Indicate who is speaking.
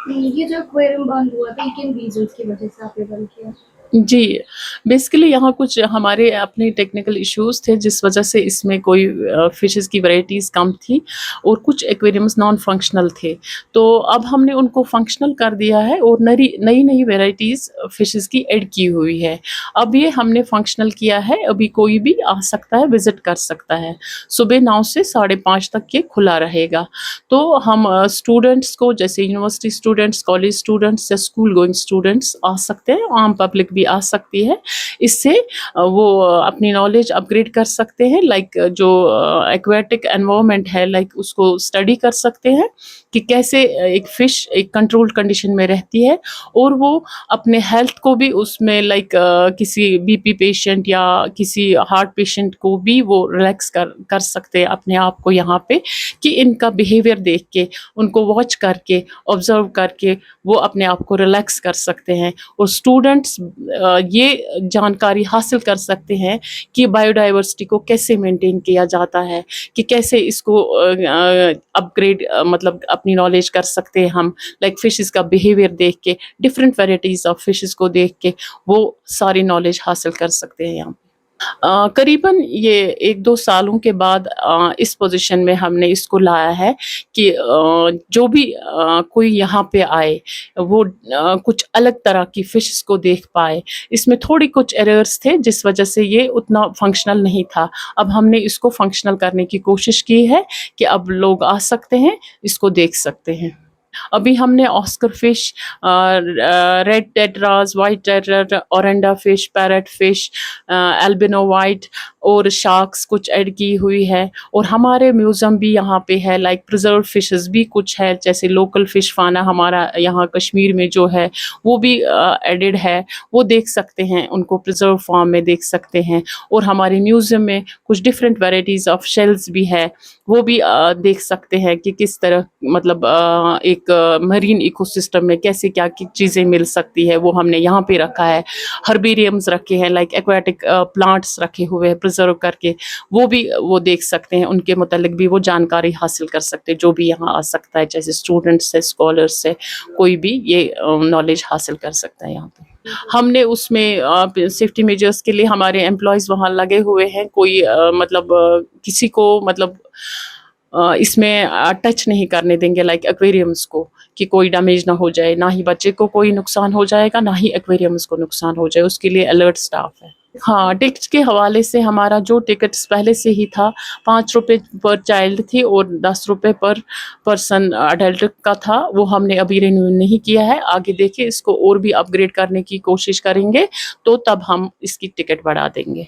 Speaker 1: ये जो एक्वेरियम बंद हुआ था, ये किन रीजंस की वजह से आपने बंद किया?
Speaker 2: जी, बेसिकली यहाँ कुछ हमारे अपने टेक्निकल इश्यूज़ थे जिस वजह से इसमें कोई फ़िशेस की वैराइटीज़ कम थी और कुछ एक्वेरियम्स नॉन फंक्शनल थे। तो अब हमने उनको फंक्शनल कर दिया है और नई-नई वैराइटीज़ फ़िशेस की ऐड की हुई है। अब ये हमने फंक्शनल किया है, अभी कोई भी आ सकता है, विज़िट कर सकता है। सुबह 9 से 5:30 तक ये खुला रहेगा। तो हम स्टूडेंट्स को, जैसे यूनिवर्सिटी स्टूडेंट्स, कॉलेज स्टूडेंट्स या स्कूल गोइंग स्टूडेंट्स आ सकते हैं, आम पब्लिक भी आ सकती है। इससे वो अपनी नॉलेज अपग्रेड कर सकते हैं, लाइक जो एक्वेटिक एनवायरनमेंट है, लाइक उसको स्टडी कर सकते हैं कि कैसे एक फ़िश एक कंट्रोल्ड कंडीशन में रहती है, और वो अपने हेल्थ को भी उसमें, लाइक किसी बीपी पेशेंट या किसी हार्ट पेशेंट को भी वो रिलैक्स कर सकते हैं अपने आप को यहाँ पे, कि इनका बिहेवियर देख के, उनको वॉच करके, ऑब्जर्व करके वो अपने आप को रिलैक्स कर सकते हैं। और स्टूडेंट्स ये जानकारी हासिल कर सकते हैं कि बायोडाइवर्सिटी को कैसे मेंटेन किया जाता है, कि कैसे इसको अपग्रेड मतलब अपनी नॉलेज कर सकते हैं हम, लाइक फिशेस का बिहेवियर देख के, डिफरेंट वेराइटीज ऑफ फिशेस को देख के वो सारी नॉलेज हासिल कर सकते हैं यहाँ। करीबन ये 1-2 सालों के बाद इस पोज़ीशन में हमने इसको लाया है कि जो भी कोई यहाँ पे आए, वो कुछ अलग तरह की फ़िशेस को देख पाए। इसमें थोड़ी कुछ एरर्स थे जिस वज़ह से ये उतना फ़ंक्शनल नहीं था। अब हमने इसको फ़ंक्शनल करने की कोशिश की है कि अब लोग आ सकते हैं, इसको देख सकते हैं। अभी हमने Oscar fish, red tetras, white tetra, oranda fish, parrot fish, albino white और शार्क्स कुछ ऐड की हुई है। और हमारे म्यूज़ियम भी यहाँ पे है, लाइक प्रिजर्व फिशेस भी कुछ है, जैसे लोकल फिश फाना हमारा यहाँ कश्मीर में जो है वो भी एडेड है, वो देख सकते हैं, उनको प्रिजर्व फॉर्म में देख सकते हैं। और हमारे म्यूज़ियम में कुछ डिफरेंट वेराइटीज़ ऑफ शेल्स भी है, वो भी देख सकते हैं कि किस तरह, मतलब एक मरीन इकोसिस्टम में कैसे क्या की चीज़ें मिल सकती है, वो हमने यहाँ पे रखा है। हर्बेरियम्स रखे हैं, लाइक एक्वाटिक प्लांट्स रखे हुए हैं प्रिजर्व करके, वो भी वो देख सकते हैं, उनके मुतालिक भी वो जानकारी हासिल कर सकते हैं, जो भी यहाँ आ सकता है, जैसे स्टूडेंट्स है, स्कॉलर्स है, कोई भी ये नॉलेज हासिल कर सकता है यहाँ पे। हमने उसमें सेफ्टी मेजर्स के लिए हमारे एम्प्लॉयज़ वहाँ लगे हुए हैं, कोई मतलब किसी को मतलब इसमें टच नहीं करने देंगे, लाइक एक्वेरियम्स को, कि कोई डैमेज ना हो जाए, ना ही बच्चे को कोई नुकसान हो जाएगा, ना ही एक्वेरियम्स को नुकसान हो जाए, उसके लिए अलर्ट स्टाफ है। हाँ, टिकट्स के हवाले से हमारा जो टिकट्स पहले से ही था, ₹5 पर चाइल्ड थी और ₹10 पर पर्सन अडल्ट का था, वो हमने अभी रिन्यू नहीं किया है। आगे देखिए इसको और भी अपग्रेड करने की कोशिश करेंगे, तो तब हम इसकी टिकट बढ़ा देंगे।